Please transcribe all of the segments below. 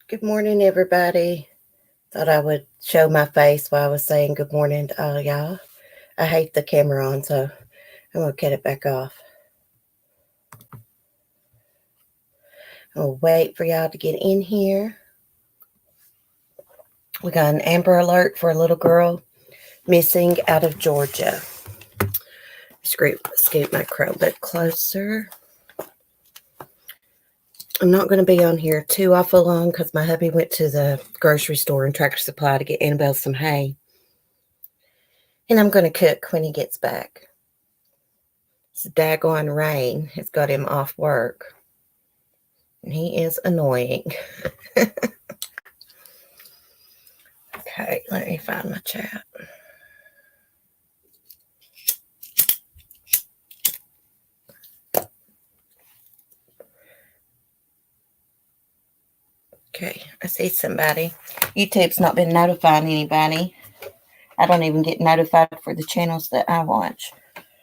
Good morning, everybody. Thought I would show my face while I was saying good morning to all y'all. I hate the camera on, so I'm going to cut it back off. I'll wait for y'all to get in here. We got an Amber Alert for a little girl missing out of Georgia. Scoot my Chromebook closer. I'm not going to be on here too awful long because my hubby went to the grocery store and Tractor Supply to get Annabelle some hay. And I'm going to cook when he gets back. This daggone rain has got him off work. And he is annoying. Okay, let me find my chat. Okay, I see somebody. YouTube's not been notifying anybody. I don't even get notified for the channels that I watch.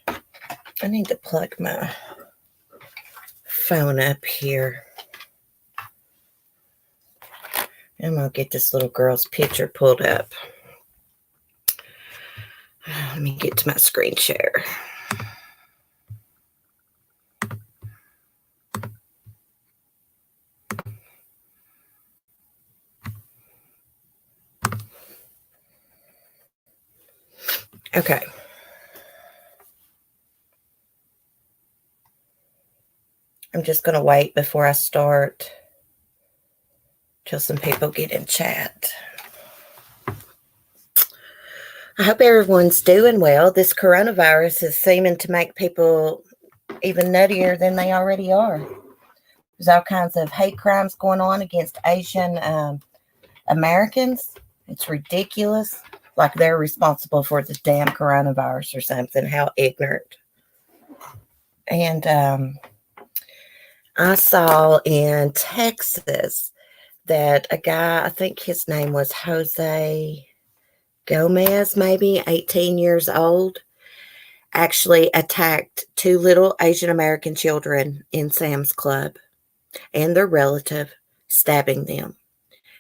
I need to plug my phone up here. I'm going to get this little girl's picture pulled up. Let me get to my screen share. Okay. I'm just going to wait before I start till some people get in chat. I hope everyone's doing well. This coronavirus is seeming to make people even nuttier than they already are. There's all kinds of hate crimes going on against Asian Americans. It's ridiculous. Like they're responsible for the damn coronavirus or something. How ignorant. And I saw in Texas that a guy, I think his name was Jose Gomez, maybe 18 years old, actually attacked two little Asian American children in Sam's Club and their relative, stabbing them.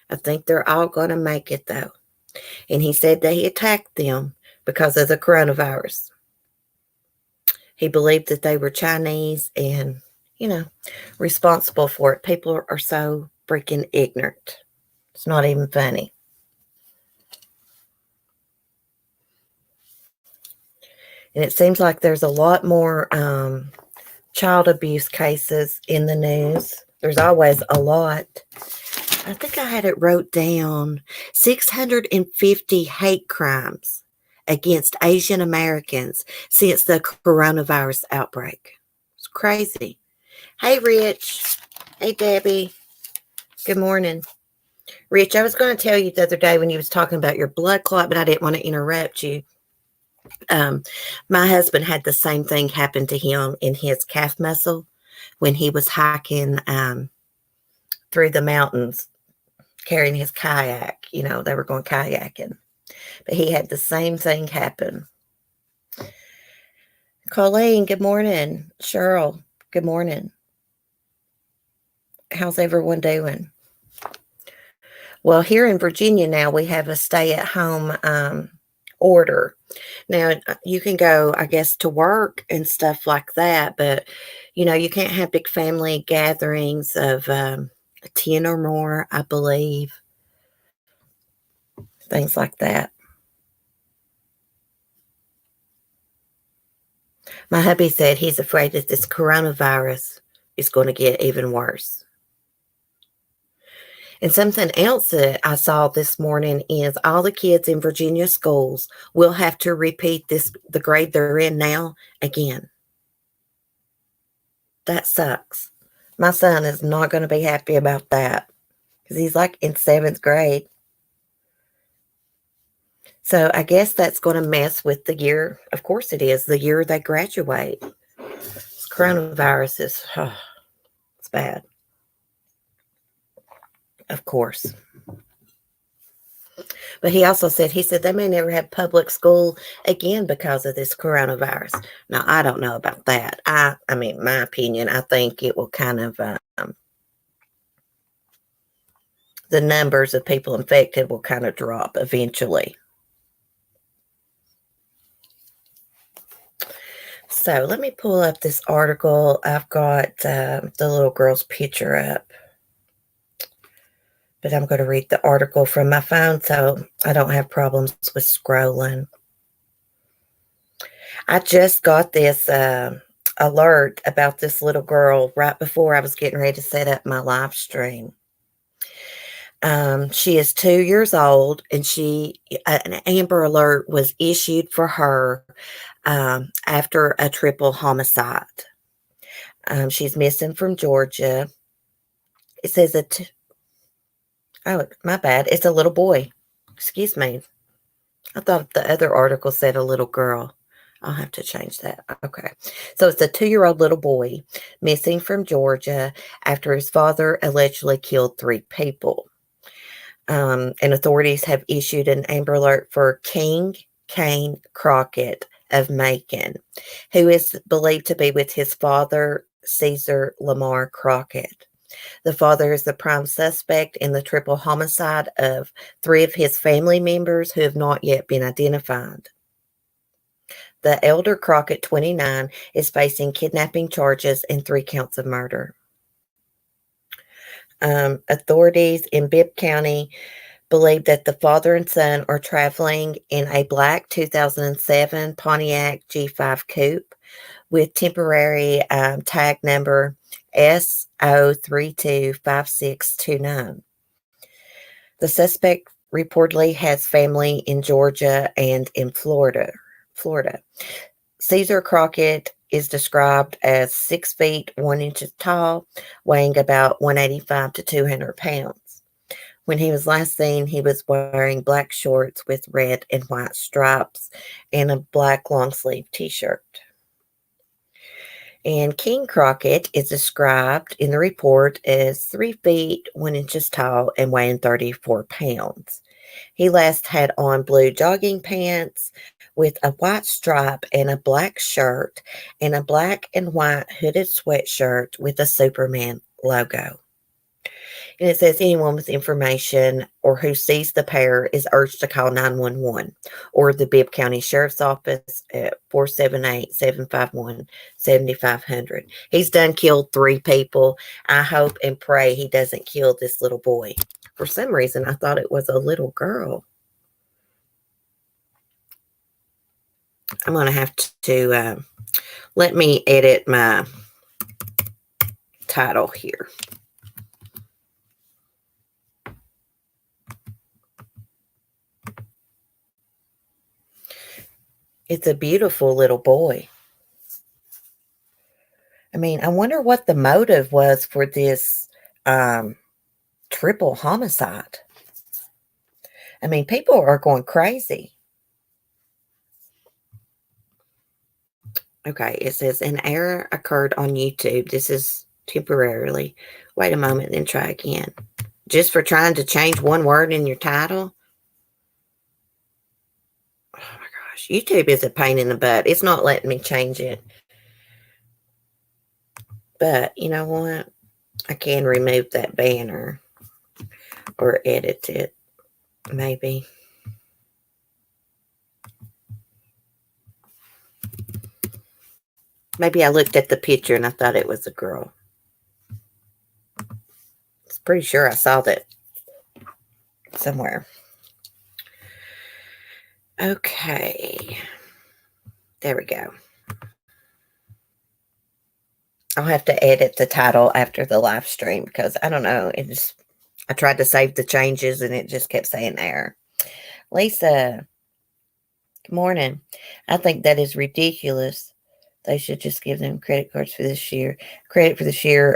I think they're all going to make it, though. And he said that he attacked them because of the coronavirus. He believed that they were Chinese and, responsible for it. People are so freaking ignorant. It's not even funny. And it seems like there's a lot more child abuse cases in the news. There's always a lot. I think I had it wrote down 650 hate crimes against Asian Americans since the coronavirus outbreak. It's crazy. Hey, Rich. Hey, Debbie. Good morning. Rich, I was going to tell you the other day when you was talking about your blood clot, but I didn't want to interrupt you. My husband had the same thing happen to him in his calf muscle when he was hiking through the mountains carrying his kayak. They were going kayaking. But he had the same thing happen. Colleen, good morning. Cheryl, good morning. How's everyone doing? Well, here in Virginia now, we have a stay-at-home order. Now, you can go, I guess, to work and stuff like that, but, you can't have big family gatherings of 10 or more, I believe. Things like that. My hubby said he's afraid that this coronavirus is going to get even worse. And something else that I saw this morning is all the kids in Virginia schools will have to repeat the grade they're in now again. That sucks. My son is not going to be happy about that because he's like in 7th grade. So I guess that's going to mess with the year. Of course it is. The year they graduate. This coronavirus is, it's bad. Of course. But he also said, they may never have public school again because of this coronavirus. Now, I don't know about that. I mean, my opinion, I think it will kind of the numbers of people infected will kind of drop eventually. So let me pull up this article. I've got the little girl's picture up, but I'm going to read the article from my phone so I don't have problems with scrolling. I just got this alert about this little girl right before I was getting ready to set up my live stream. She is 2 years old, and an Amber Alert was issued for her after a triple homicide. She's missing from Georgia. It says oh, my bad. It's a little boy. Excuse me. I thought the other article said a little girl. I'll have to change that. Okay. So it's a 2-year-old little boy missing from Georgia after his father allegedly killed 3 people. And authorities have issued an Amber Alert for King Kane Crockett of Macon, who is believed to be with his father, Caesar Lamar Crockett. The father is the prime suspect in the triple homicide of 3 of his family members who have not yet been identified. The elder Crockett, 29, is facing kidnapping charges and 3 counts of murder. Authorities in Bibb County believe that the father and son are traveling in a black 2007 Pontiac G5 coupe with temporary tag number SO325629. The suspect reportedly has family in Georgia and in Florida. Caesar Crockett is described as 6 feet 1 inch tall, weighing about 185 to 200 pounds. When he was last seen, he was wearing black shorts with red and white stripes and a black long-sleeve t-shirt. And King Crockett is described in the report as 3 feet 1 inch tall and weighing 34 pounds. He last had on blue jogging pants with a white stripe and a black shirt and a black and white hooded sweatshirt with a Superman logo. And it says anyone with information or who sees the pair is urged to call 911 or the Bibb County Sheriff's Office at 478-751-7500. He's done killed 3 people. I hope and pray he doesn't kill this little boy. For some reason, I thought it was a little girl. I'm going to have to let me edit my title here. It's a beautiful little boy. I mean, I wonder what the motive was for this triple homicide. I mean, people are going crazy. Okay, it says an error occurred on YouTube. This is temporarily. Wait a moment, then try again. Just for trying to change one word in your title? Oh my gosh, YouTube is a pain in the butt. It's not letting me change it. But you know what? I can remove that banner or edit it, maybe. Maybe I looked at the picture and I thought it was a girl. I'm pretty sure I saw that somewhere. Okay. There we go. I'll have to edit the title after the live stream because I don't know. I tried to save the changes and it just kept saying error. Lisa, good morning. I think that is ridiculous. They should just give them credit for this year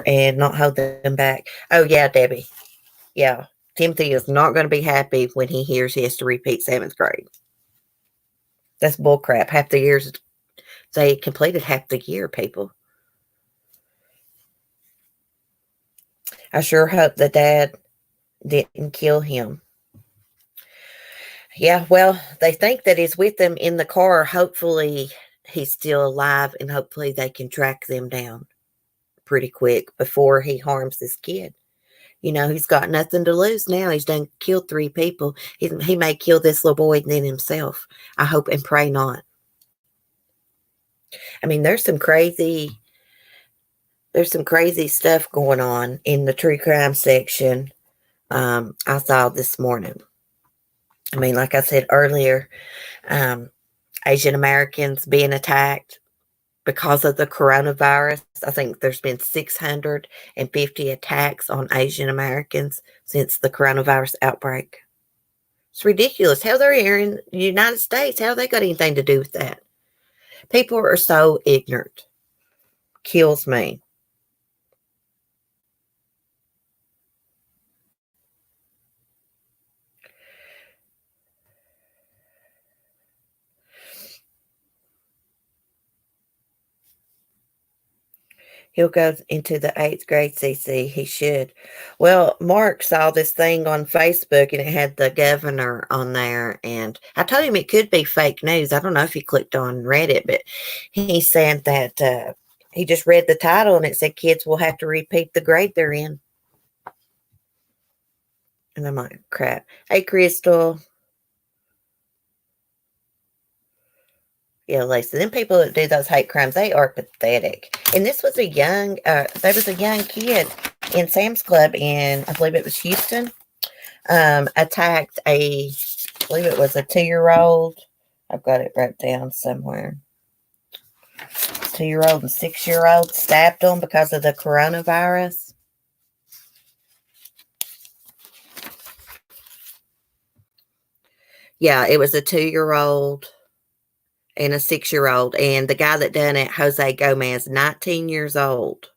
and not hold them back. Oh, yeah, Debbie. Yeah. Timothy is not going to be happy when he hears he has to repeat 7th grade. That's bullcrap. Half the years, they completed half the year, people. I sure hope the dad didn't kill him. Yeah, well, they think that he's with them in the car. Hopefully he's still alive and hopefully they can track them down pretty quick before he harms this kid. He's got nothing to lose now. He's done killed 3 people. He may kill this little boy and then himself. I hope and pray not. I mean, there's some crazy stuff going on in the true crime section. I saw this morning. I mean, like I said earlier, Asian Americans being attacked because of the coronavirus. I think there's been 650 attacks on Asian Americans since the coronavirus outbreak. It's ridiculous. How they're here in the United States, how they got anything to do with that? People are so ignorant. Kills me. He'll go into the 8th grade, CC. He should. Well, Mark saw this thing on Facebook and it had the governor on there. And I told him it could be fake news. I don't know if he clicked on and read it, but he said that he just read the title and it said kids will have to repeat the grade they're in. And I'm like, crap. Hey, Crystal. Yeah, Lisa, them people that do those hate crimes, they are pathetic. And this was there was a young kid in Sam's Club in, I believe it was Houston, attacked I believe it was a 2-year-old. I've got it wrote down somewhere. 2-year-old and 6-year-old stabbed them because of the coronavirus. Yeah, it was a 2-year-old and a 6-year-old. And the guy that done it, Jose Gomez, 19 years old.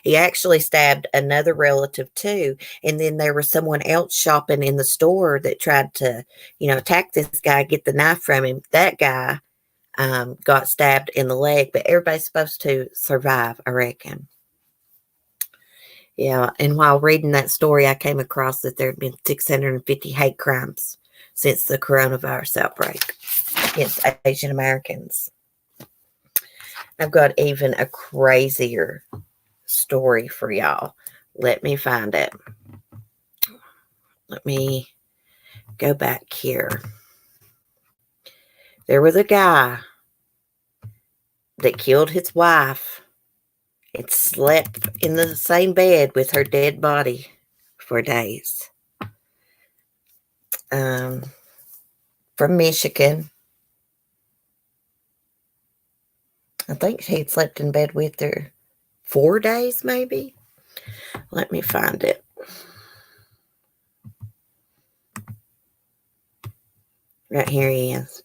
He actually stabbed another relative too. And then there was someone else shopping in the store that tried to, attack this guy, get the knife from him. That guy got stabbed in the leg, but everybody's supposed to survive, I reckon. Yeah, and while reading that story, I came across that there had been 650 hate crimes since the coronavirus outbreak against Asian Americans. I've got even a crazier story for y'all. Let me find it. Let me go back here. There was a guy that killed his wife and slept in the same bed with her dead body for days. From Michigan. I think he had slept in bed with her 4 days, maybe. Let me find it. Right here he is.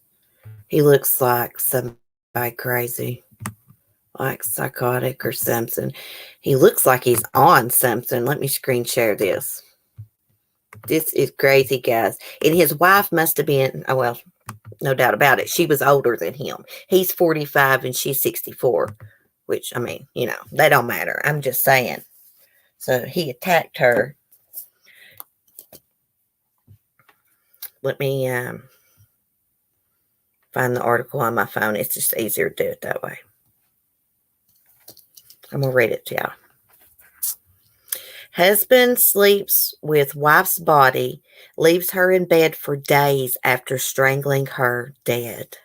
He looks like somebody crazy, like psychotic or something. He looks like he's on something. Let me screen share this. This is crazy, guys. And his wife must have been, oh, well, no doubt about it. She was older than him. He's 45 and she's 64, which, I mean, they don't matter. I'm just saying. So he attacked her. Let me find the article on my phone. It's just easier to do it that way. I'm going to read it to y'all. Husband sleeps with wife's body, leaves her in bed for days after strangling her dead.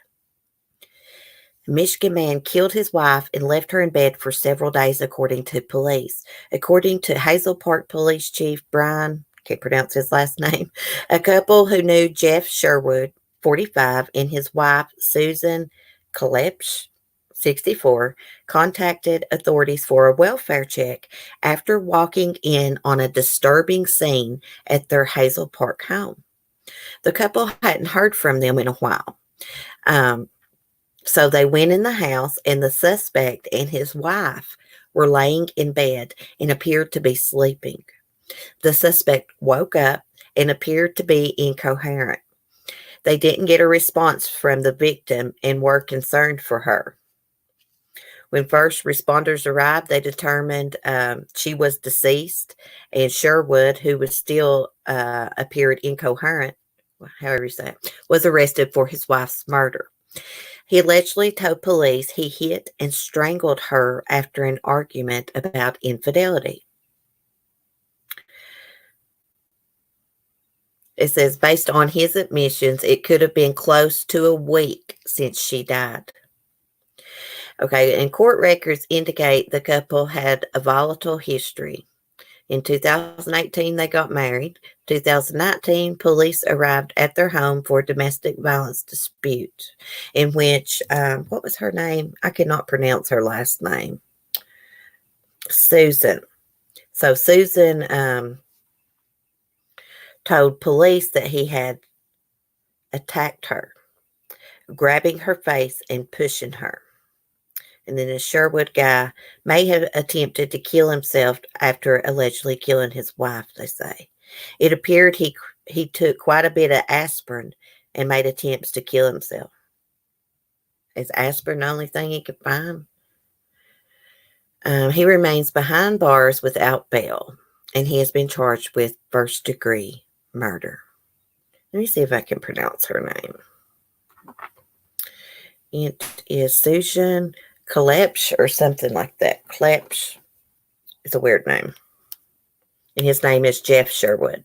A Michigan man killed his wife and left her in bed for several days, according to police. According to Hazel Park Police Chief Brian, can't pronounce his last name, a couple who knew Jeff Sherwood, 45, and his wife, Susan Kalepsch, 64, contacted authorities for a welfare check after walking in on a disturbing scene at their Hazel Park home. The couple hadn't heard from them in a while. So they went in the house, and the suspect and his wife were laying in bed and appeared to be sleeping. The suspect woke up and appeared to be incoherent. They didn't get a response from the victim and were concerned for her. When first responders arrived, they determined she was deceased, and Sherwood, who was still appeared incoherent, however you say it, was arrested for his wife's murder. He allegedly told police he hit and strangled her after an argument about infidelity. It says, based on his admissions, it could have been close to a week since she died. Okay, and court records indicate the couple had a volatile history. In 2018, they got married. 2019, police arrived at their home for a domestic violence dispute in which, what was her name? I cannot pronounce her last name. Susan. So Susan told police that he had attacked her, grabbing her face and pushing her. And then the Sherwood guy may have attempted to kill himself after allegedly killing his wife, they say. It appeared he took quite a bit of aspirin and made attempts to kill himself. Is aspirin the only thing he could find? He remains behind bars without bail, and he has been charged with first-degree murder. Let me see if I can pronounce her name. It is Susan Klepsch or something like that. Klepsch is a weird name. And his name is Jeff Sherwood.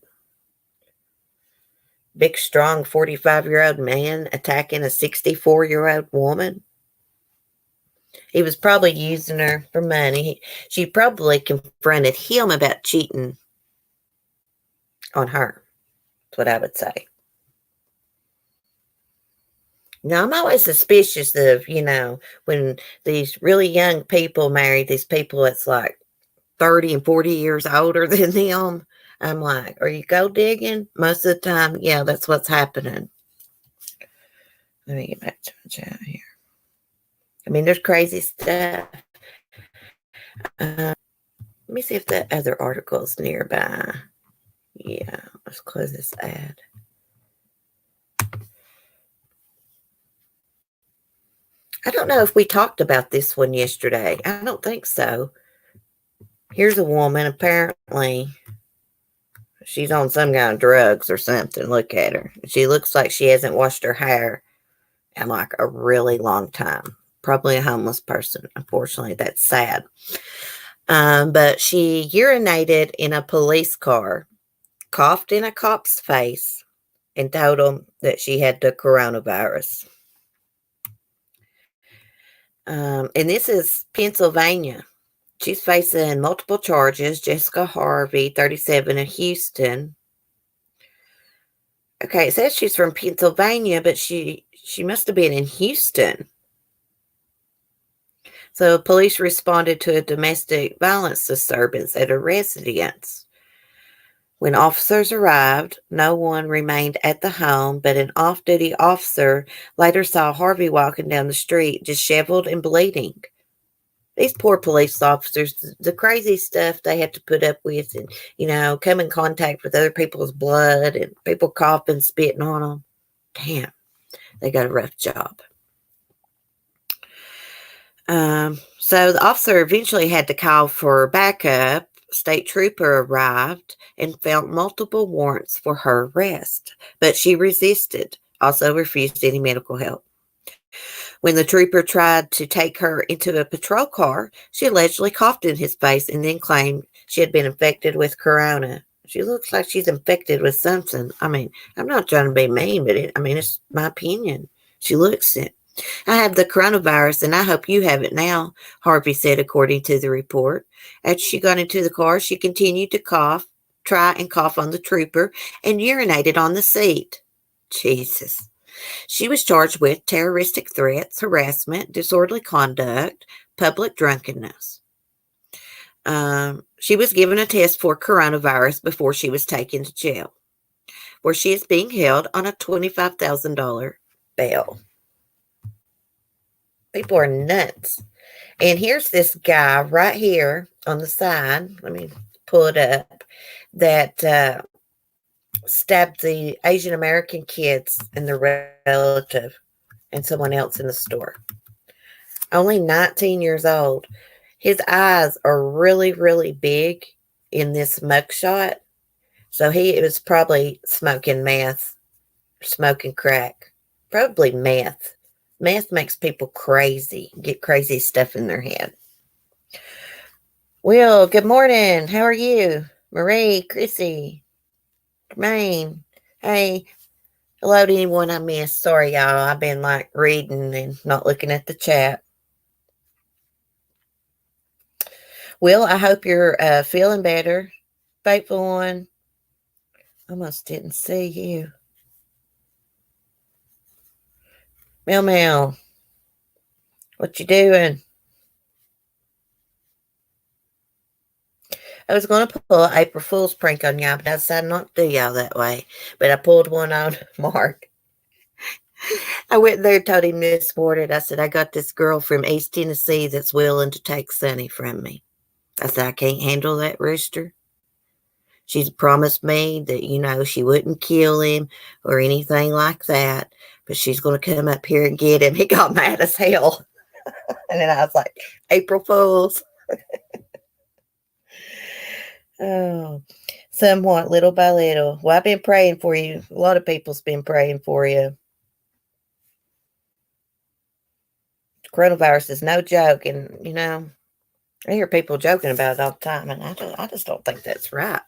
Big, strong 45-year-old man attacking a 64-year-old woman. He was probably using her for money. She probably confronted him about cheating on her. That's what I would say. Now, I'm always suspicious of, when these really young people marry these people that's like 30 and 40 years older than them. I'm like, are you gold digging? Most of the time, yeah, that's what's happening. Let me get back to my chat here. I mean, there's crazy stuff. Let me see if the other article's nearby. Yeah, let's close this ad. I don't know if we talked about this one yesterday. I don't think so. Here's a woman, apparently she's on some kind of drugs or something. Look at her. She looks like she hasn't washed her hair in like a really long time. Probably a homeless person. Unfortunately, that's sad. But she urinated in a police car, coughed in a cop's face, and told him that she had the coronavirus. And this is Pennsylvania. She's facing multiple charges. Jessica Harvey, 37, of Houston. Okay, it says she's from Pennsylvania, but she must have been in Houston. So police responded to a domestic violence disturbance at a residence. When officers arrived, no one remained at the home, but an off-duty officer later saw Harvey walking down the street, disheveled and bleeding. These poor police officers, the crazy stuff they have to put up with and, come in contact with other people's blood and people coughing, spitting on them. Damn, they got a rough job. So the officer eventually had to call for backup. State trooper arrived and found multiple warrants for her arrest, but she resisted, also refused any medical help. When the trooper tried to take her into a patrol car, she allegedly coughed in his face and then claimed she had been infected with corona. She looks like she's infected with something. I mean, I'm not trying to be mean, but it's my opinion. She looks it. I have the coronavirus, and I hope you have it now, Harvey said, according to the report. After she got into the car, she continued to try and cough on the trooper, and urinated on the seat. Jesus. She was charged with terroristic threats, harassment, disorderly conduct, public drunkenness. She was given a test for coronavirus before she was taken to jail, where she is being held on a $25,000 bail. People are nuts. And here's this guy right here on the side. Let me pull it up. That stabbed the Asian American kids and their relative and someone else in the store. Only 19 years old. His eyes are really, really big in this mugshot. So he was probably smoking meth, smoking crack. Probably meth. Meth makes people crazy, get crazy stuff in their head. Will, good morning. How are you? Marie, Chrissy, Jermaine, Hey, hello to anyone I missed. Sorry, y'all. I've been like reading and not looking at the chat. Well, I hope you're feeling better. Faithful one. Almost didn't see you. Mel Mel, what you doing? I was going to pull an April Fool's prank on y'all, but I decided not to do y'all that way. But I pulled one on Mark. I went there and told him this morning. I said, I got this girl from East Tennessee that's willing to take Sonny from me. I said, I can't handle that rooster. She's promised me that, she wouldn't kill him or anything like that, but she's going to come up here and get him. He got mad as hell. And then I was like, April Fools. Oh, somewhat, little by little. Well, I've been praying for you. A lot of people's been praying for you. Coronavirus is no joke. And, I hear people joking about it all the time. And I just don't think that's right.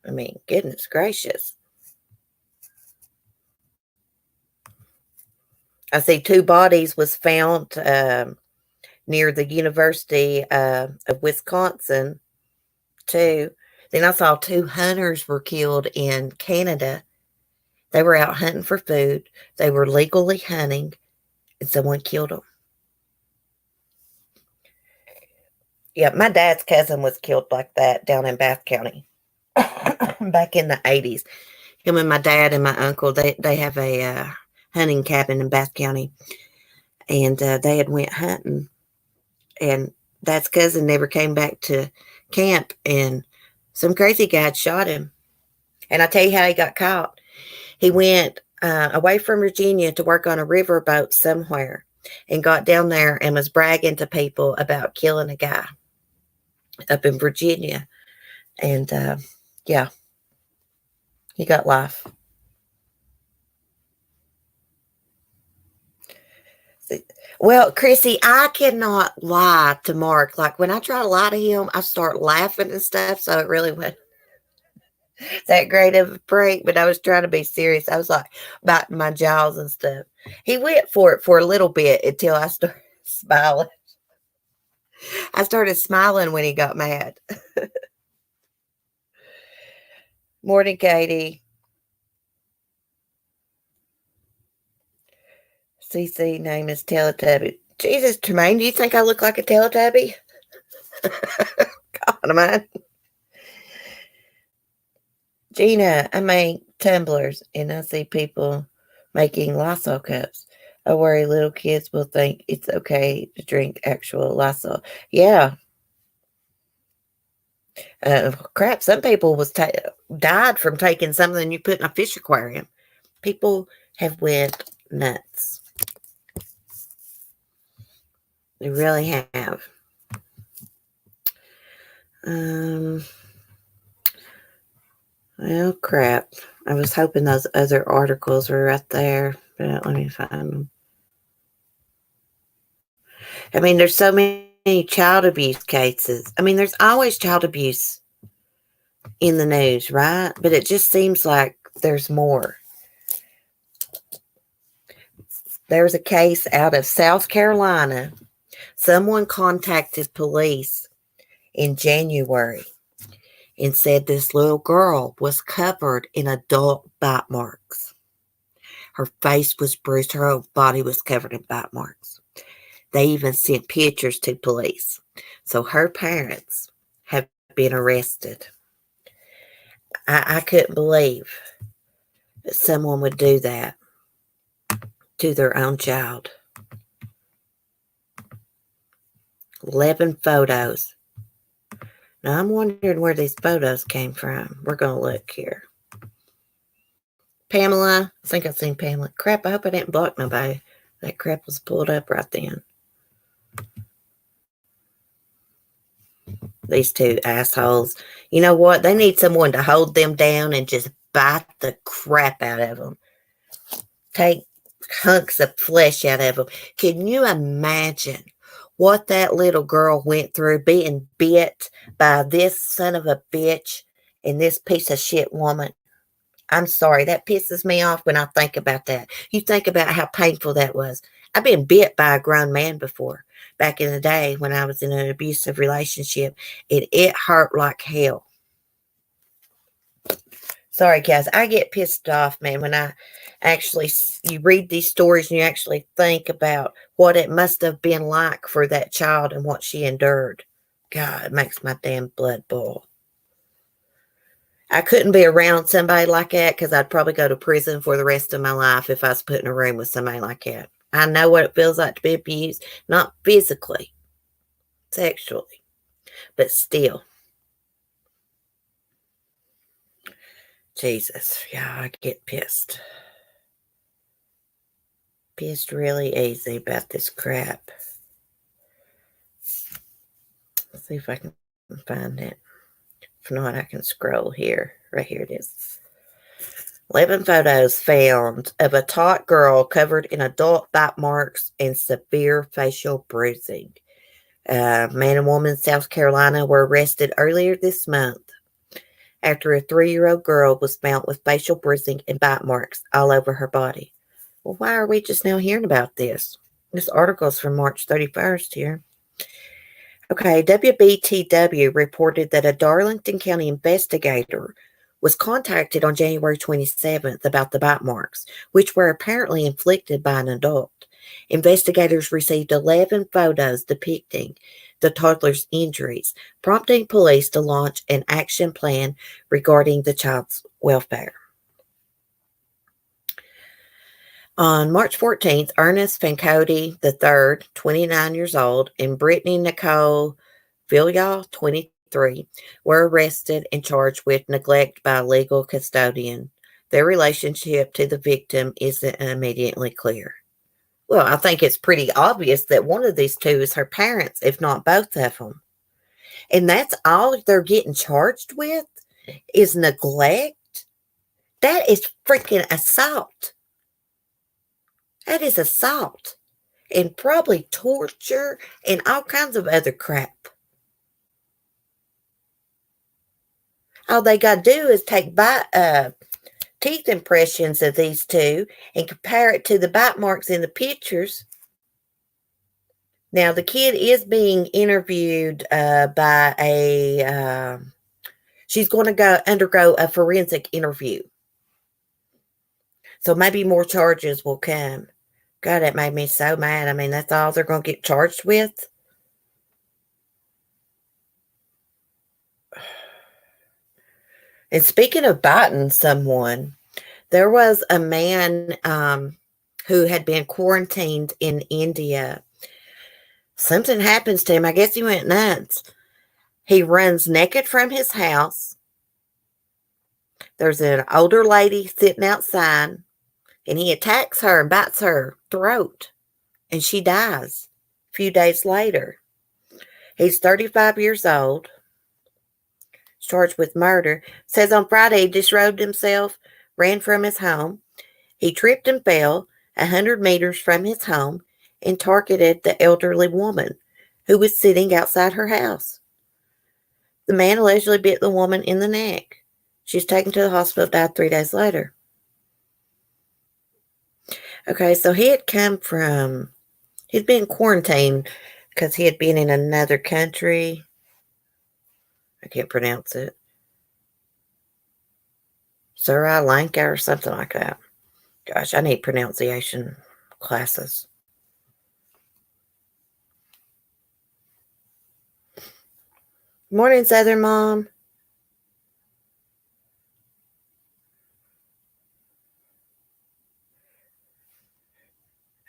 I mean, goodness gracious. I see 2 bodies was found near the University of Wisconsin, too. Then I saw 2 hunters were killed in Canada. They were out hunting for food. They were legally hunting, and someone killed them. Yeah, my dad's cousin was killed like that down in Bath County back in the 80s. Him and my dad and my uncle, they have a hunting cabin in Bath County, and they had went hunting, and dad's cousin never came back to camp, and some crazy guy had shot him. And I tell you how he got caught. He went away from Virginia to work on a riverboat somewhere and got down there and was bragging to people about killing a guy up in Virginia. And yeah, he got life. Well, Chrissy, I cannot lie to Mark. Like when I try to lie to him, I start laughing and stuff. So it really wasn't that great of a prank, but I was trying to be serious. I was like biting my jaws and stuff. He went for it for a little bit until I started smiling. I started smiling when he got mad. Morning, Katie. CC name is Teletubby. Jesus, Tremaine, do you think I look like a Teletubby? God, am I? Gina, I make tumblers and I see people making Lysol cups. I worry little kids will think it's okay to drink actual Lysol. Yeah. Crap, some people died from taking something you put in a fish aquarium. People have went nuts. They really have. Well, crap. I was hoping those other articles were right there, but let me find them. I mean, there's so many child abuse cases. I mean, there's always child abuse in the news, right? But it just seems like there's more. There's a case out of South Carolina. Someone contacted police in January and said this little girl was covered in adult bite marks. Her face was bruised. Her whole body was covered in bite marks. They even sent pictures to police. So her parents have been arrested. I couldn't believe that someone would do that to their own child. 11 photos. Now, I'm wondering where these photos came from. We're going to look here. Pamela. I think I've seen Pamela. Crap, I hope I didn't block nobody. That crap was pulled up right then. These 2 assholes. You know what? They need someone to hold them down and just bite the crap out of them. Take hunks of flesh out of them. Can you imagine what that little girl went through being bit by this son of a bitch and this piece of shit woman? I'm sorry. That pisses me off when I think about that. You think about how painful that was. I've been bit by a grown man before back in the day when I was in an abusive relationship, and it hurt like hell. Sorry, guys. I get pissed off, man, when I actually, you read these stories and you actually think about what it must have been like for that child and what she endured. God, it makes my damn blood boil. I couldn't be around somebody like that because I'd probably go to prison for the rest of my life if I was put in a room with somebody like that. I know what it feels like to be abused, not physically, sexually, but still. Jesus, yeah, I get pissed. Pissed really easy about this crap. Let's see if I can find it. If not, I can scroll here. Right here it is. 11 photos found of a taut girl covered in adult bite marks and severe facial bruising. Man and woman in South Carolina were arrested earlier this month after a 3-year-old girl was found with facial bruising and bite marks all over her body. Well, why are we just now hearing about this? This article is from March 31st here. Okay, WBTW reported that a Darlington County investigator was contacted on January 27th about the bite marks, which were apparently inflicted by an adult. Investigators received 11 photos depicting the toddler's injuries, prompting police to launch an action plan regarding the child's welfare. On March 14th, Ernest Fancody III, 29 years old, and Brittany Nicole Villial, 23, were arrested and charged with neglect by a legal custodian. Their relationship to the victim isn't immediately clear. Well, I think it's pretty obvious that one of these two is her parents, if not both of them. And that's all they're getting charged with is neglect. That is freaking assault. That is assault and probably torture and all kinds of other crap. All they got to do is take teeth impressions of these two and compare it to the bite marks in the pictures. Now, the kid is being interviewed by she's going to undergo a forensic interview. So maybe more charges will come. God, that made me so mad. I mean, that's all they're going to get charged with. And speaking of biting someone, there was a man who had been quarantined in India. Something happens to him. I guess he went nuts. He runs naked from his house. There's an older lady sitting outside, and he attacks her and bites her throat, and she dies a few days later. He's 35 years old. He's charged with murder. Says on Friday he disrobed himself, ran from his home. He tripped and fell 100 meters from his home and targeted the elderly woman who was sitting outside her house. The man allegedly bit the woman in the neck. She was taken to the hospital, died 3 days later. Okay, so he'd been quarantined because he had been in another country. I can't pronounce it. Sri Lanka or something like that. Gosh, I need pronunciation classes. Morning, Southern Mom.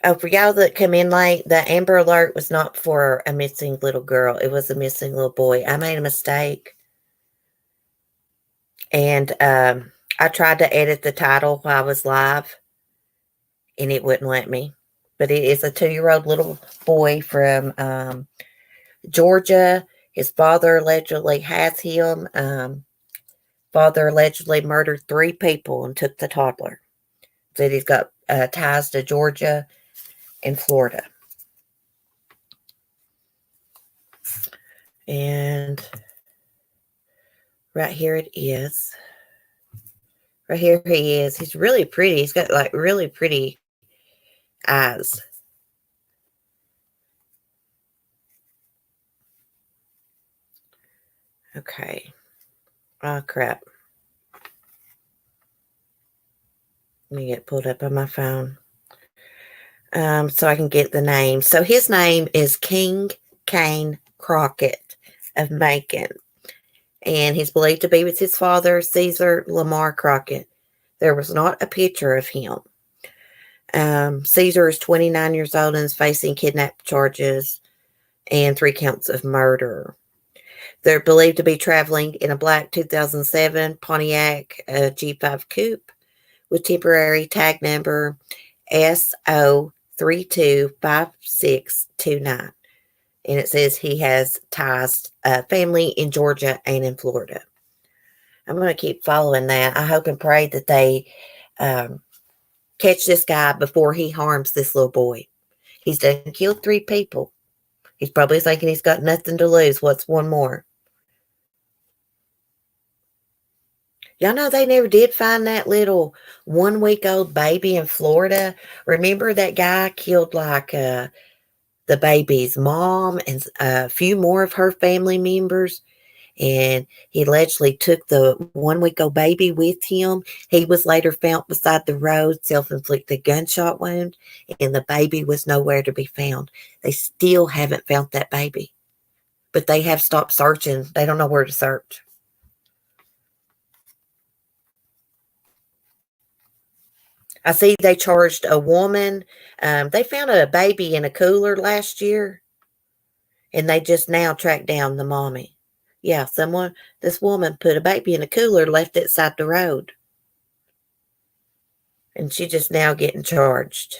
Oh, for y'all that come in late, the Amber Alert was not for a missing little girl. It was a missing little boy. I made a mistake. And I tried to edit the title while I was live, and it wouldn't let me. But it is a 2-year-old little boy from Georgia. His father allegedly has him. Father allegedly murdered 3 people and took the toddler. Said he's got ties to Georgia and Florida. And right here it is. Right here he is. He's really pretty. He's got like really pretty eyes. Okay. Oh, crap. Let me get pulled up on my phone. So I can get the name. So his name is King Kane Crockett of Macon. And he's believed to be with his father, Caesar Lamar Crockett. There was not a picture of him. Caesar is 29 years old and is facing kidnap charges and 3 counts of murder. They're believed to be traveling in a black 2007 Pontiac G5 coupe with temporary tag number SO325629. And it says he has ties, family in Georgia and in Florida. I'm going to keep following that. I hope and pray that they catch this guy before he harms this little boy. He's done killed 3 people. He's probably thinking he's got nothing to lose. What's one more? Y'all know they never did find that little 1-week-old baby in Florida. Remember that guy killed like the baby's mom and a few more of her family members? And he allegedly took the 1-week-old baby with him. He was later found beside the road, self-inflicted gunshot wound, and the baby was nowhere to be found. They still haven't found that baby, but they have stopped searching. They don't know where to search. I see they charged a woman. They found a baby in a cooler last year, and they just now tracked down the mommy. Yeah, this woman put a baby in a cooler, left it side the road. And she just now getting charged.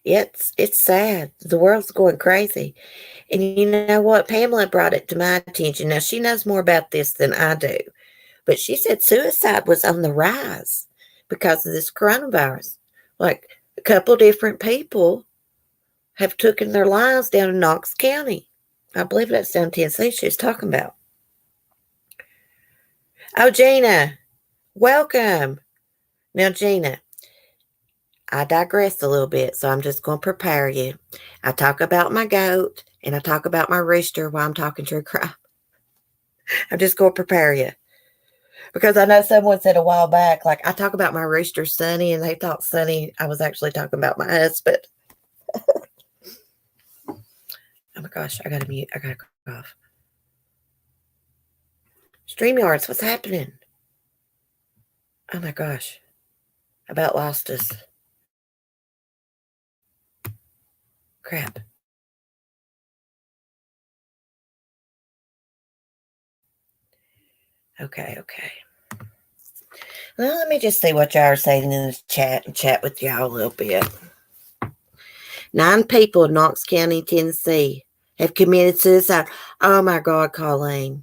It's sad. The world's going crazy. And you know what? Pamela brought it to my attention. Now, she knows more about this than I do. But she said suicide was on the rise because of this coronavirus. Like a couple different people have taken their lives down in Knox County. I believe that's down in Tennessee she was talking about. Oh, Gina, welcome. Now, Gina, I digress a little bit, so I'm just going to prepare you. I talk about my goat and I talk about my rooster while I'm talking true crime. I'm just going to prepare you. Because I know someone said a while back, like, I talk about my rooster, Sonny, and they thought Sonny, I was actually talking about my husband. Oh my gosh, I got to mute. I got to cough. StreamYards, what's happening? Oh my gosh. I about lost us. Crap. Okay. Well, let me just see what y'all are saying in the chat and chat with y'all a little bit. 9 people in Knox County, Tennessee have committed suicide. Oh my God, Colleen.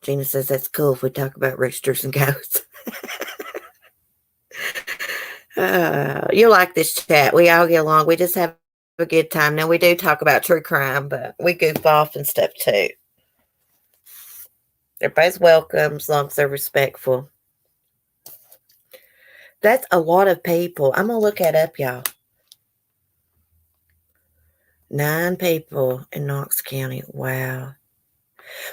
Gina says that's cool if we talk about roosters and goats. You like this chat. We all get along. We just have a good time. Now, we do talk about true crime, but we goof off and stuff too. Everybody's welcome as long as they're respectful. That's a lot of people. I'm going to look that up, y'all. 9 people in Knox County. Wow.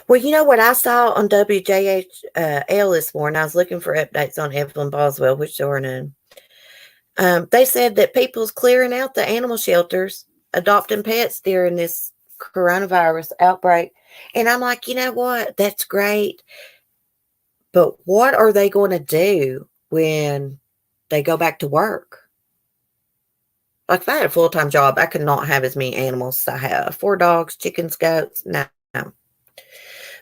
Well, you know what I saw on WJHL this morning? I was looking for updates on Evelyn Boswell, which there were none. They said that people's clearing out the animal shelters, adopting pets during this coronavirus outbreak. And I'm like, you know what? That's great. But what are they going to do when they go back to work? Like if I had a full-time job, I could not have as many animals as I have. 4 dogs, chickens, goats. No.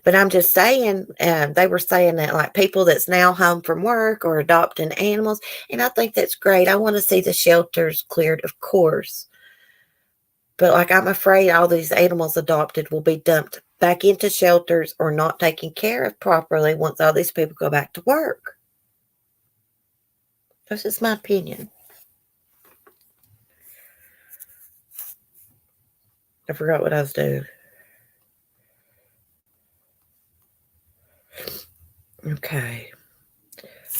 But I'm just saying, they were saying that like people that's now home from work or adopting animals. And I think that's great. I want to see the shelters cleared, of course. But like I'm afraid all these animals adopted will be dumped back into shelters or not taken care of properly once all these people go back to work. That's just my opinion. I forgot what I was doing. Okay.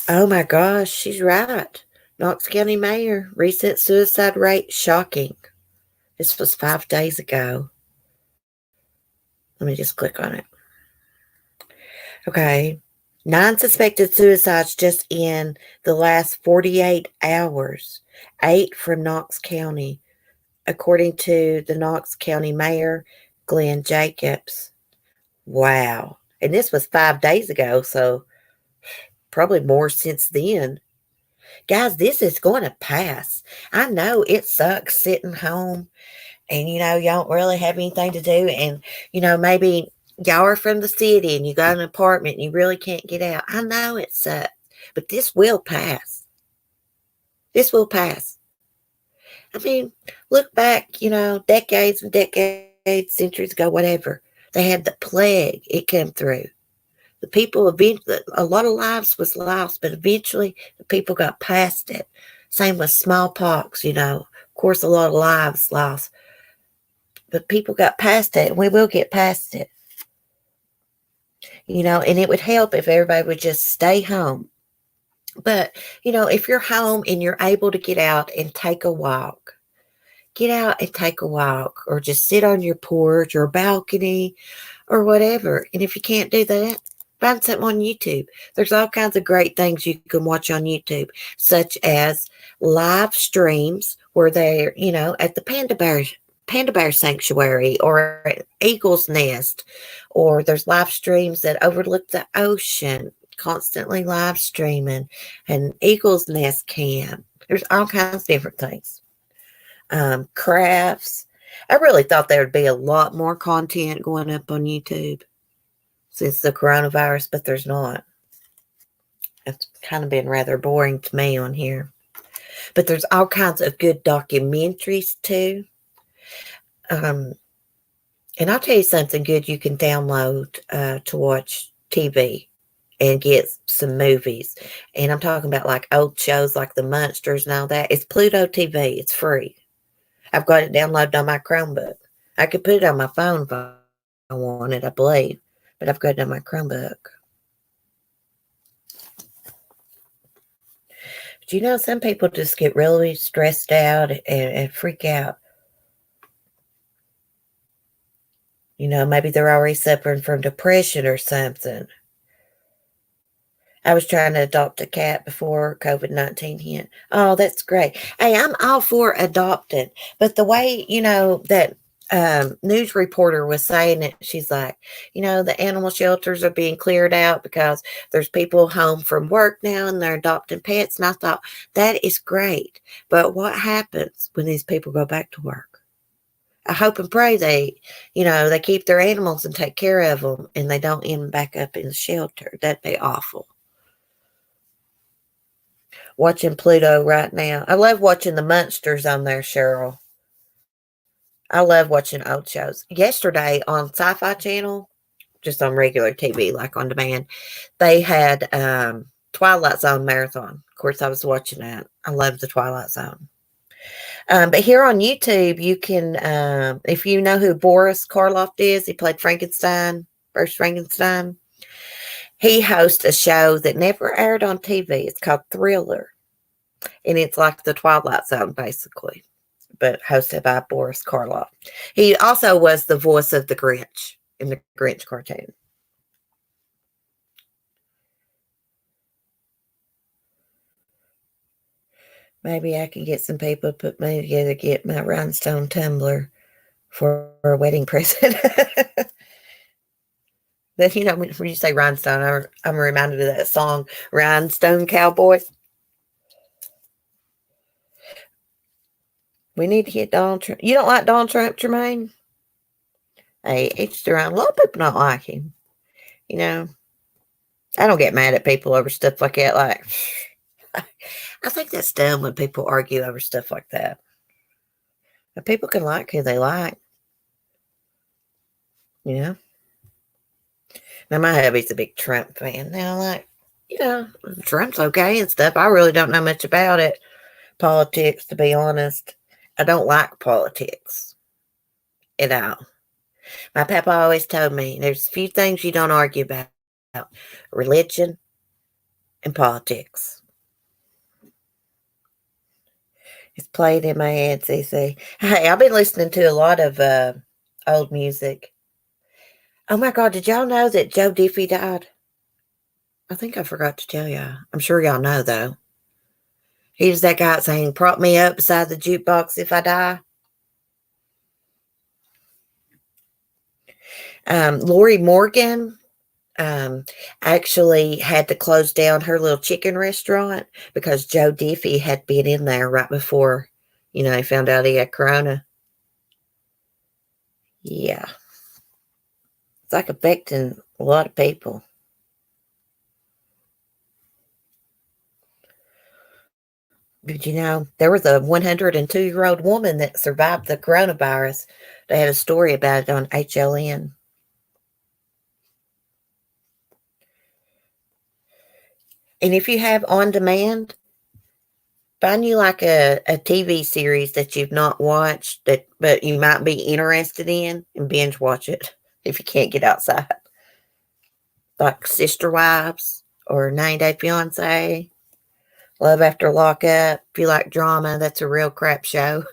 Oh my gosh, she's right. Knox County Mayor, recent suicide rate shocking. This was 5 days ago. Let me just click on it. Okay. 9 suspected suicides just in the last 48 hours. 8 from Knox County, according to the Knox County Mayor, Glenn Jacobs. Wow. And this was 5 days ago, so probably more since then. Guys, this is going to pass. I know it sucks sitting home and, you don't really have anything to do. And, maybe y'all are from the city and you got an apartment and you really can't get out. I know it sucks, but this will pass. This will pass. I mean, look back, decades and decades, centuries ago, whatever. They had the plague. It came through. The people, a lot of lives was lost, but eventually the people got past it. Same with smallpox, Of course, a lot of lives lost, but people got past it, and we will get past it. And it would help if everybody would just stay home. But, if you're home and you're able to get out and take a walk, get out and take a walk, or just sit on your porch or balcony or whatever. And if you can't do that, find something on YouTube. There's all kinds of great things you can watch on YouTube, such as live streams where they're, at the Panda Bear Sanctuary or an Eagle's Nest, or there's live streams that overlook the ocean, constantly live streaming, and Eagle's Nest Camp. There's all kinds of different things. Crafts. I really thought there would be a lot more content going up on YouTube since the coronavirus, but there's not. It's kind of been rather boring to me on here. But there's all kinds of good documentaries too. And I'll tell you something good you can download to watch TV and get some movies. And I'm talking about like old shows like The Munsters and all that. It's Pluto TV. It's free. I've got it downloaded on my Chromebook. I could put it on my phone if I wanted, I believe. But I've got it on my Chromebook. But some people just get really stressed out and freak out. Maybe they're already suffering from depression or something. I was trying to adopt a cat before COVID-19 hit. Oh, that's great. Hey, I'm all for adopting. But the way, that news reporter was saying it, she's like, the animal shelters are being cleared out because there's people home from work now and they're adopting pets. And I thought, that is great. But what happens when these people go back to work? I hope and pray they keep their animals and take care of them and they don't end back up in the shelter. That'd be awful. Watching Pluto right now. I love watching the Munsters on there, Cheryl. I love watching old shows. Yesterday on Sci-Fi Channel, just on regular TV, like on demand, they had Twilight Zone Marathon. Of course, I was watching that. I love the Twilight Zone. But here on YouTube, you can, if you know who Boris Karloff is, he played Frankenstein, first Frankenstein. He hosts a show that never aired on TV. It's called Thriller. And it's like the Twilight Zone, basically, but hosted by Boris Karloff. He also was the voice of the Grinch in the Grinch cartoon. Maybe I can get some people to put me together, get my rhinestone tumbler for a wedding present. Then, when you say rhinestone, I'm reminded of that song, Rhinestone Cowboy. We need to get Donald Trump. You don't like Donald Trump, Jermaine? Hey, each their own. A lot of people don't like him. I don't get mad at people over stuff like that. Like, I think that's dumb when people argue over stuff like that. But people can like who they like. Now, my hubby's a big Trump fan. Now, like, Trump's okay and stuff. I really don't know much about it. Politics, to be honest. I don't like politics at all. My papa always told me there's a few things you don't argue about. religion and politics. It's played in my head, CC. Hey, I've been listening to a lot of old music. Oh my God, did y'all know that Joe Diffie died? I think I forgot to tell y'all. I'm sure y'all know, though. He was that guy saying, "Prop me up beside the jukebox if I die." Lori Morgan actually had to close down her little chicken restaurant because Joe Diffie had been in there right before, he found out he had corona. Yeah. It's like affecting a lot of people. But there was a 102-year-old woman that survived the coronavirus. They had a story about it on HLN. And if you have on demand, find you like a TV series that you've not watched but you might be interested in and binge watch it if you can't get outside. Like Sister Wives or 90 Day Fiance, Love After Lockup. If you like drama, that's a real crap show.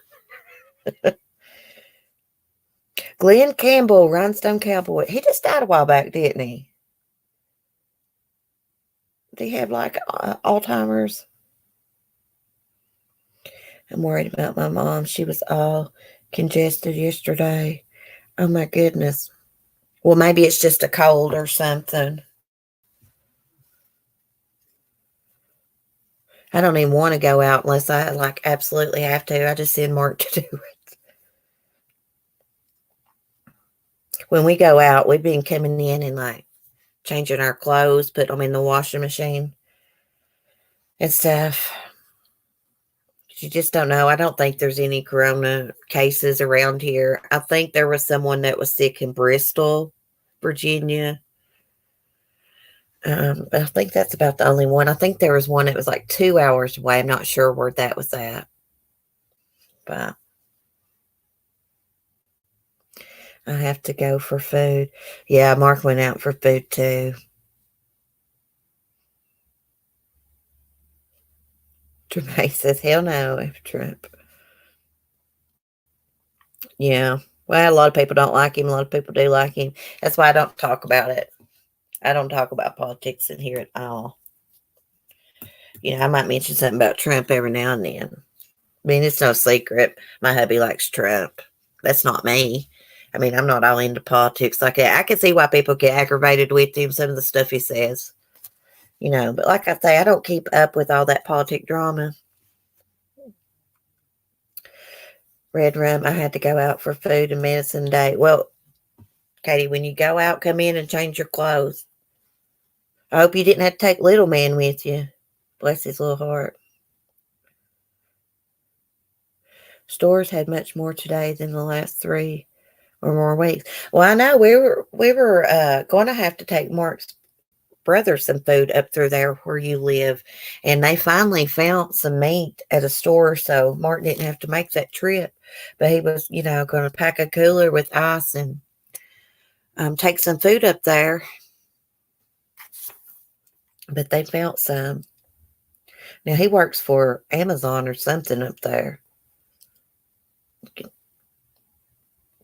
Glenn Campbell, Rhinestone Cowboy. He just died a while back, didn't he? Did he have like Alzheimer's? I'm worried about my mom. She was all congested yesterday. Oh my goodness. Well, maybe it's just a cold or something. I don't even want to go out unless I like absolutely have to. I just send Mark to do it. When we go out, we've been coming in and like changing our clothes, put them in the washing machine and stuff. You just don't know. I don't think there's any corona cases around here. I think there was someone that was sick in Bristol, Virginia. But I think that's about the only one. I think there was one that was like 2 hours away. I'm not sure where that was at. But I have to go for food. Yeah, Mark went out for food too. Tremaine says, hell no, after Trump. Yeah. Well, a lot of people don't like him. A lot of people do like him. That's why I don't talk about it. I don't talk about politics in here at all. I might mention something about Trump every now and then. I mean, it's no secret. My hubby likes Trump. That's not me. I mean, I'm not all into politics like that. I can see why people get aggravated with him, some of the stuff he says. But like I say, I don't keep up with all that politic drama. Red Rum, I had to go out for food and medicine day. Well, Katie, when you go out, come in and change your clothes. I hope you didn't have to take little man with you. Bless his little heart. Stores had much more today than the last 3 or more weeks. Well, I know we were going to have to take Mark's brother some food up through there where you live, and they finally found some meat at a store, so Mark didn't have to make that trip. But he was, going to pack a cooler with ice and take some food up there. But they found some. Now he works for Amazon or something up there.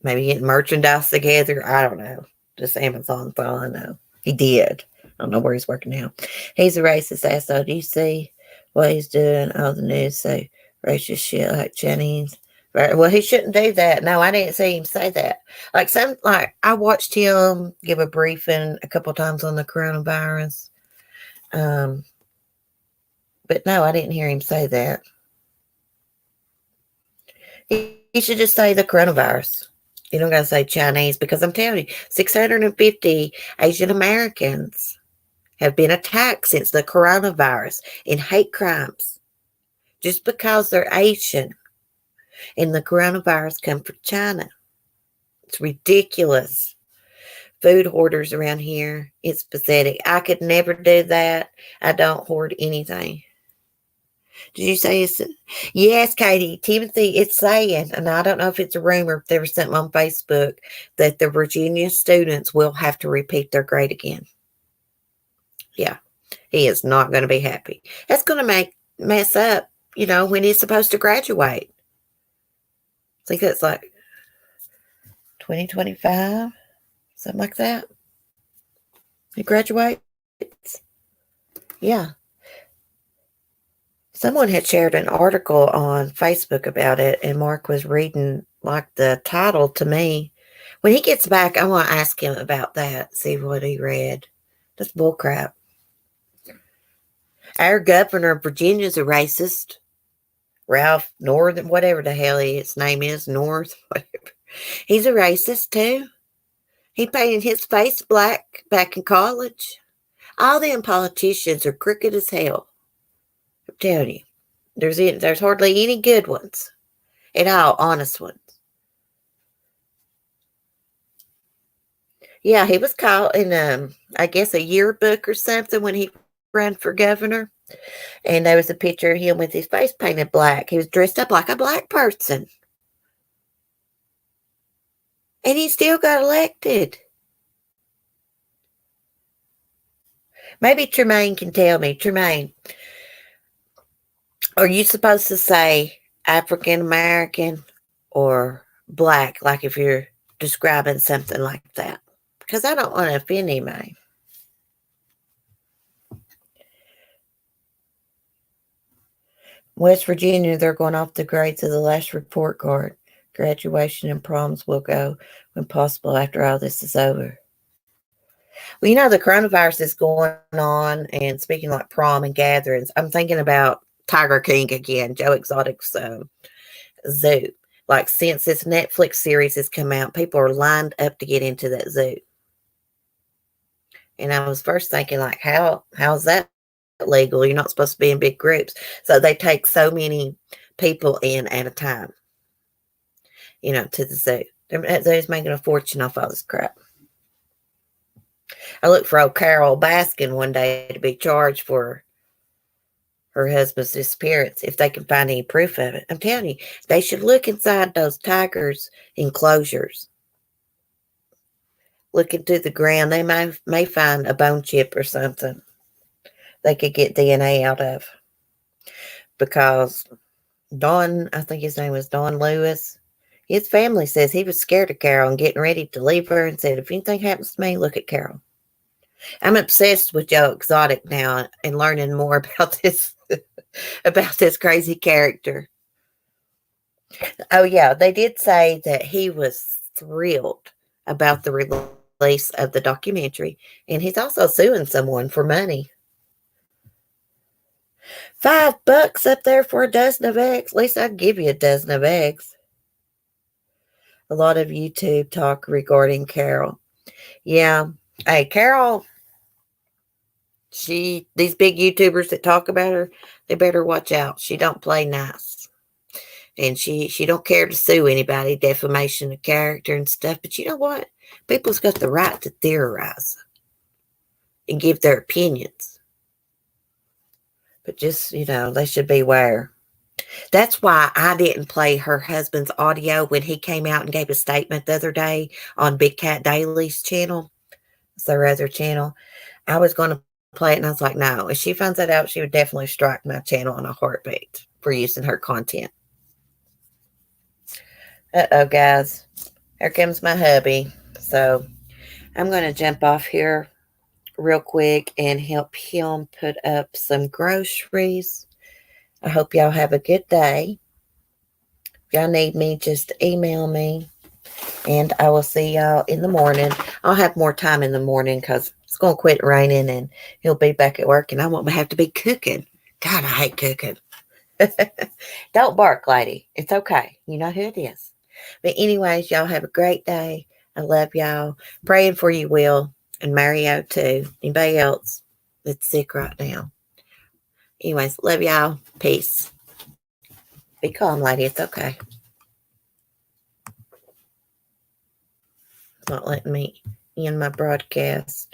Maybe getting merchandise together. I don't know. Just Amazon's all I know. He did. I don't know where he's working now. He's a racist asshole. Do you see what he's doing? All the news say racist shit like Chinese. Right? Well, he shouldn't do that. No, I didn't see him say that. Like I watched him give a briefing a couple times on the coronavirus. But no, I didn't hear him say that. He should just say the coronavirus. You don't got to say Chinese, because I'm telling you, 650 Asian Americans have been attacked since the coronavirus in hate crimes just because they're Asian. And the coronavirus come from China. It's ridiculous. Food hoarders around here, it's pathetic. I could never do that. I don't hoard anything. Did you say it's... Yes, Katie, Timothy, it's saying, and I don't know if it's a rumor, if there was something on Facebook, that the Virginia students will have to repeat their grade again. Yeah, he is not going to be happy. That's going to mess up, when he's supposed to graduate. I think that's like 2025, something like that. He graduates. Yeah. Someone had shared an article on Facebook about it, and Mark was reading like the title to me. When he gets back, I want to ask him about that, see what he read. That's bullcrap. Our governor of Virginia is a racist. Ralph North, whatever the hell his name is, North, whatever. He's a racist too. He painted his face black back in college. All them politicians are crooked as hell. I'm telling you. There's hardly any good ones. At all, honest ones. Yeah, he was caught in I guess a yearbook or something when he ran for governor. And there was a picture of him with his face painted black. He was dressed up like a black person. And he still got elected. Maybe Tremaine can tell me. Tremaine, are you supposed to say African American or black, like if you're describing something like that? Because I don't want to offend anybody. West Virginia, they're going off the grades of the last report card. Graduation and proms will go when possible after all this is over. Well, the coronavirus is going on, and speaking like prom and gatherings, I'm thinking about Tiger King again, Joe Exotic's zoo. Like, since this Netflix series has come out, people are lined up to get into that zoo. And I was first thinking, like, how's that legal? You're not supposed to be in big groups. So they take so many people in at a time, to the zoo. They're making a fortune off all this crap. I looked for old Carol Baskin one day to be charged for her husband's disappearance if they can find any proof of it. I'm telling you, they should look inside those tigers' enclosures. Look into the ground. They may find a bone chip or something they could get DNA out of. Because Don, I think his name was Don Lewis, his family says he was scared of Carol and getting ready to leave her and said, if anything happens to me, look at Carol. I'm obsessed with Joe Exotic now and learning more about this about this crazy character. Oh yeah, they did say that he was thrilled about the release of the documentary, and he's also suing someone for money. $5 up there for a dozen of eggs. At least I'd give you a dozen of eggs. A lot of YouTube talk regarding Carol. Yeah. Hey, Carol, these big YouTubers that talk about her, they better watch out. She don't play nice. And she don't care to sue anybody, defamation of character and stuff. But you know what? People's got the right to theorize and give their opinions. But just, they should beware. That's why I didn't play her husband's audio when he came out and gave a statement the other day on Big Cat Daily's channel. It's their other channel. I was going to play it, and I was like, no. If she finds that out, she would definitely strike my channel in a heartbeat for using her content. Uh-oh, guys. Here comes my hubby. So I'm going to jump off here real quick and help him put up some groceries. I hope y'all have a good day. If y'all need me, just email me. And I will see y'all in the morning. I'll have more time in the morning because it's going to quit raining and he'll be back at work and I won't have to be cooking. God, I hate cooking. Don't bark, lady. It's okay. You know who it is. But anyways, y'all have a great day. I love y'all. Praying for you, Will, and Mario too. Anybody else that's sick right now. Anyways, love y'all. Peace. Be calm, lady. It's okay. It's not letting me end my broadcast.